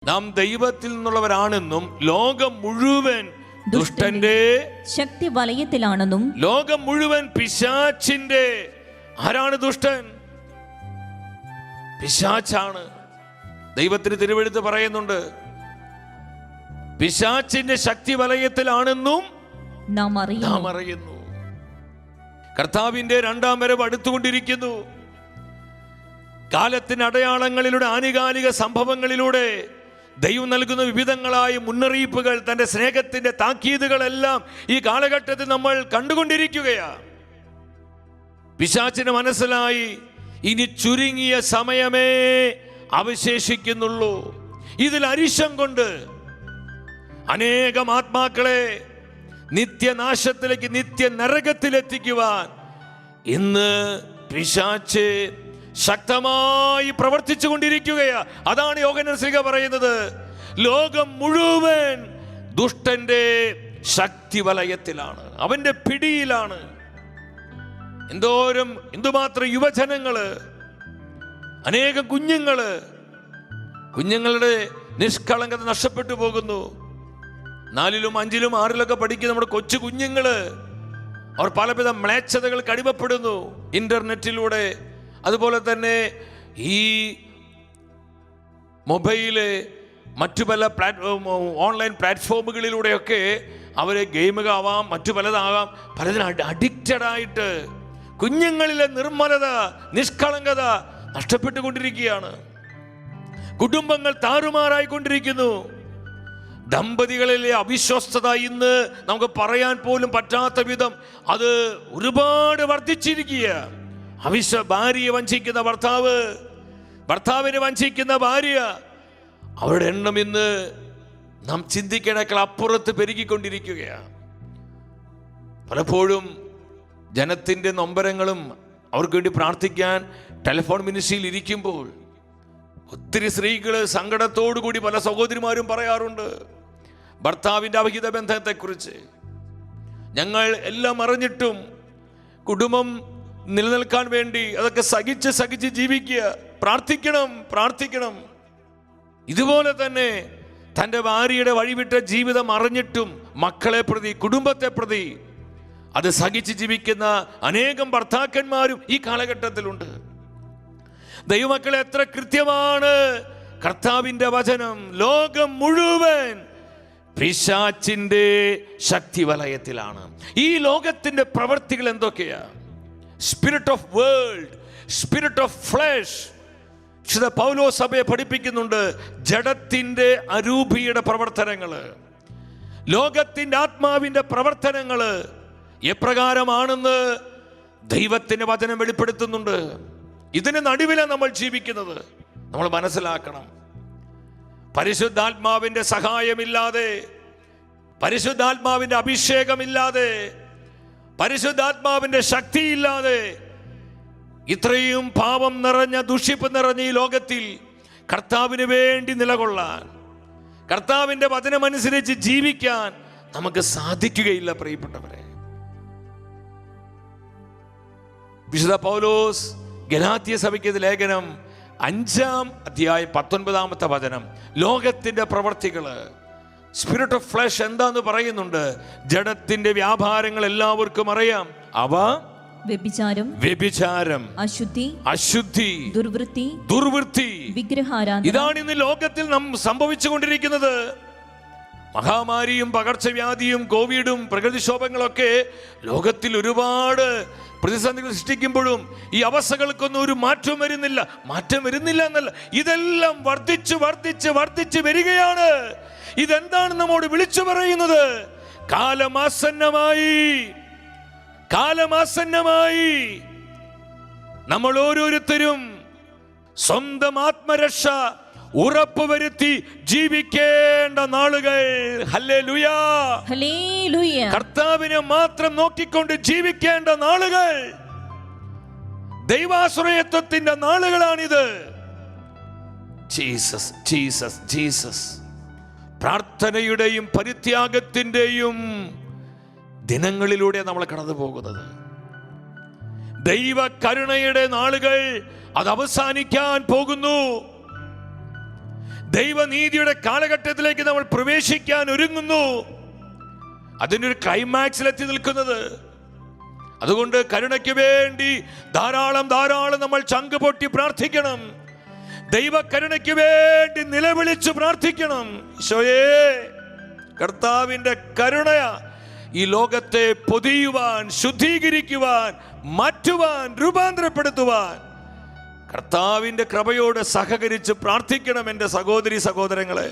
നാം ദൈവത്തിൽ നിന്നുള്ളവരാണെന്നും ലോകം മുഴുവൻ ദുഷ്ടന്റെ ശക്തി വലയത്തിലാണെന്നും, ലോകം മുഴുവൻ പിശാചിന്റെ. ആരാണ് ദുഷ്ടൻ? പിശാചാണ്. ദൈവത്തിന് തിരുവെഴുത്ത് പറയുന്നുണ്ട്, പിശാചിന്റെ ശക്തി വലയത്തിലാണെന്നും നാം അറിയുന്നു. കർത്താവിന്റെ രണ്ടാം വരവ് അടുത്തുകൊണ്ടിരിക്കുന്നു. കാലത്തിന് അടയാളങ്ങളിലൂടെ, ആനുകാലിക സംഭവങ്ങളിലൂടെ ദൈവം നൽകുന്ന വിവിധങ്ങളായ മുന്നറിയിപ്പുകൾ, തന്റെ സ്നേഹത്തിന്റെ താക്കീതുകളെല്ലാം ഈ കാലഘട്ടത്തിൽ നമ്മൾ കണ്ടുകൊണ്ടിരിക്കുകയാണ്. പിശാചിന് മനസ്സിലായി, ഇനി ചുരുങ്ങിയ സമയമേ അവശേഷിക്കുന്നുള്ളൂ. ഇതിൽ അരിശം കൊണ്ട് അനേകം ആത്മാക്കളെ നിത്യനാശത്തിലേക്ക്, നിത്യ നരകത്തിലെത്തിക്കുവാൻ ഇന്ന് പിശാച് ശക്തമായി പ്രവർത്തിച്ചു കൊണ്ടിരിക്കുകയാ. അതാണ് യോഹന്നാൻ ശ്ലീഹ പറയുന്നത്, ലോകം മുഴുവൻ ദുഷ്ടന്റെ ശക്തി വലയത്തിലാണ്, അവന്റെ പിടിയിലാണ്. എന്തുമാത്രം യുവജനങ്ങള്, അനേകം കുഞ്ഞുങ്ങളുടെ നിഷ്കളങ്കത നഷ്ടപ്പെട്ടു പോകുന്നു. 4ലും 5ലും 6ലൊക്കെ പഠിക്കുന്ന നമ്മുടെ കൊച്ചു കുഞ്ഞുങ്ങള്, അവർ പലവിധ മ്ലേച്ഛതകൾക്ക് അടിമപ്പെടുന്നു. ഇന്റർനെറ്റിലൂടെ, അതുപോലെ തന്നെ ഈ മൊബൈല്, മറ്റു പല ഓൺലൈൻ പ്ലാറ്റ്ഫോമുകളിലൂടെയൊക്കെ അവരെ ഗെയിമുകളാവാം, മറ്റു പലതാകാം, പലതിനും അഡിക്റ്റഡ് ആയിട്ട് കുഞ്ഞുങ്ങളിലെ നിർമ്മലത, നിഷ്കളങ്കത നഷ്ടപ്പെട്ടുകൊണ്ടിരിക്കുകയാണ്. കുടുംബങ്ങൾ താറുമാറായിക്കൊണ്ടിരിക്കുന്നു. ദമ്പതികളിലെ അവിശ്വസ്തത ഇന്ന് നമുക്ക് പറയാൻ പോലും പറ്റാത്ത വിധം അത് ഒരുപാട് വർദ്ധിച്ചിരിക്കുക. ഭാര്യയെ വഞ്ചിക്കുന്ന ഭർത്താവ്, ഭർത്താവിനെ വഞ്ചിക്കുന്ന ഭാര്യ, അവരുടെ എണ്ണം ഇന്ന് നാം ചിന്തിക്കണേക്കാൾ അപ്പുറത്ത് പെരുകിക്കൊണ്ടിരിക്കുകയാണ്. പലപ്പോഴും ജനത്തിൻ്റെ നൊമ്പരങ്ങളും അവർക്ക് വേണ്ടി പ്രാർത്ഥിക്കാൻ ടെലിഫോൺ മിനിസ്ട്രിയിൽ ഇരിക്കുമ്പോൾ ഒത്തിരി സ്ത്രീകൾ സങ്കടത്തോടുകൂടി പല സഹോദരിമാരും പറയാറുണ്ട്, ഭർത്താവിൻ്റെ അവിഹിത ബന്ധത്തെക്കുറിച്ച്. ഞങ്ങൾ എല്ലാം അറിഞ്ഞിട്ടും കുടുംബം നിലനിൽക്കാൻ വേണ്ടി അതൊക്കെ സഹിച്ച് ജീവിക്കുക. പ്രാർത്ഥിക്കണം. ഇതുപോലെ തന്നെ തൻ്റെ ഭാര്യയുടെ വഴിവിട്ട ജീവിതം അറിഞ്ഞിട്ടും മക്കളെ പ്രതി, കുടുംബത്തെ പ്രതി അത് സഹിച്ച് ജീവിക്കുന്ന അനേകം ഭർത്താക്കന്മാരും ഈ കാലഘട്ടത്തിലുണ്ട്. ദൈവമക്കളെ, എത്ര കൃത്യമാണ് കർത്താവിന്റെ വചനം. ലോകം മുഴുവൻ പിശാചിന്റെ ശക്തി വലയത്തിലാണ്. ഈ ലോകത്തിന്റെ പ്രവർത്തികൾ എന്തൊക്കെയാ? Spirit of world, spirit of flush. വിശുദ്ധ പൗലോസ് സഭയെ പഠിപ്പിക്കുന്നുണ്ട്, ജഡത്തിന്റെ അരൂപിയുടെ പ്രവർത്തനങ്ങള്, ലോകത്തിന്റെ ആത്മാവിന്റെ പ്രവർത്തനങ്ങള് എപ്രകാരമാണെന്ന് ദൈവത്തിന്റെ വചനം വെളിപ്പെടുത്തുന്നുണ്ട്. ഇതിന് നടുവിലാണ് നമ്മൾ ജീവിക്കുന്നത്. നമ്മൾ മനസ്സിലാക്കണം, പരിശുദ്ധാത്മാവിന്റെ സഹായമില്ലാതെ, പരിശുദ്ധാത്മാവിന്റെ അഭിഷേകമില്ലാതെ, പരിശുദ്ധാത്മാവിന്റെ ശക്തിയില്ലാതെ ഇത്രയും പാപം നിറഞ്ഞ, ദുഷിപ്പ് നിറഞ്ഞ ഈ ലോകത്തിൽ കർത്താവിന് വേണ്ടി നിലകൊള്ളാൻ, കർത്താവിന്റെ വചനമനുസരിച്ച് ജീവിക്കാൻ നമുക്ക് സാധിക്കുകയില്ല. പ്രിയപ്പെട്ടവരെ, വിശുദ്ധ പൗലോസ് ഗലാത്യ സഭയ്ക്ക് ലേഖനം 5-ാം അധ്യായം 19-ാമത്തെ വചനം, ലോകത്തിന്റെ പ്രവർത്തികള്, സ്പിരിറ്റ് ഓഫ് ഫ്ലഷ് എന്താന്ന് പറയുന്നുണ്ട്. ജഡത്തിന്റെ വ്യാപാരങ്ങൾ എല്ലാവർക്കും അറിയാം. അവ വ്യഭിചാരം, അശുദ്ധി, ദുർവൃത്തി, വിഗ്രഹാരാധന. ഇതാണ് ഇന്ന് ലോകത്തിൽ നാം സംഭവിച്ചുകൊണ്ടിരിക്കുന്നത്. മഹാമാരിയും പകർച്ചവ്യാധിയും കോവിഡും പ്രകൃതിക്ഷോഭങ്ങളൊക്കെ ലോകത്തിൽ ഒരുപാട് പ്രതിസന്ധികൾ സൃഷ്ടിക്കുമ്പോഴും ഈ അവസ്ഥകൾക്കൊന്നും ഒരു മാറ്റം വരുന്നില്ല എന്നല്ല, ഇതെല്ലാം വർദ്ധിച്ച് വരികയാണ്. ഇതെന്താണ് നമ്മോട് വിളിച്ചു പറയുന്നത്? കാലമാസന്നമായി നമ്മൾ ഓരോരുത്തരും സ്വന്തം ആത്മരക്ഷ ഉറപ്പുവരുത്തി ജീവിക്കേണ്ട നാളുകൾ. ഹല്ലേലൂയ, കർത്താവിനെ മാത്രം നോക്കിക്കൊണ്ട് ജീവിക്കേണ്ട നാളുകൾ, ദൈവാശ്രയത്വത്തിന്റെ നാളുകളാണിത്. ജീസസ്. പ്രാർത്ഥനയുടെയും പരിത്യാഗത്തിന്റെയും ദിനങ്ങളിലൂടെ നമ്മൾ കടന്നു പോകുന്നത്. ദൈവ കരുണയുടെ നാളുകൾ അത് അവസാനിക്കാൻ പോകുന്നു. ദൈവനീതിയുടെ കാലഘട്ടത്തിലേക്ക് നമ്മൾ പ്രവേശിക്കാൻ ഒരുങ്ങുന്നു. അതിൻ്റെ ഒരു ക്ലൈമാക്സിലെത്തി നിൽക്കുന്നത്. അതുകൊണ്ട് കരുണയ്ക്ക് വേണ്ടി ധാരാളം നമ്മൾ ചങ്ക് പൊട്ടി പ്രാർത്ഥിക്കണം. ദൈവ കരുണയ്ക്ക് വേണ്ടി നിലവിളിച്ച് പ്രാർത്ഥിക്കണം. ഈശോയേ, കർത്താവിൻ്റെ കരുണയ ഈ ലോകത്തെ പൊതിയുവാൻ, ശുദ്ധീകരിക്കുവാൻ, മാറ്റുവാൻ, രൂപാന്തരപ്പെടുത്തുവാൻ കർത്താവിൻ്റെ കൃപയോട് സഹകരിച്ച് പ്രാർത്ഥിക്കണം എൻ്റെ സഹോദരി സഹോദരങ്ങളെ.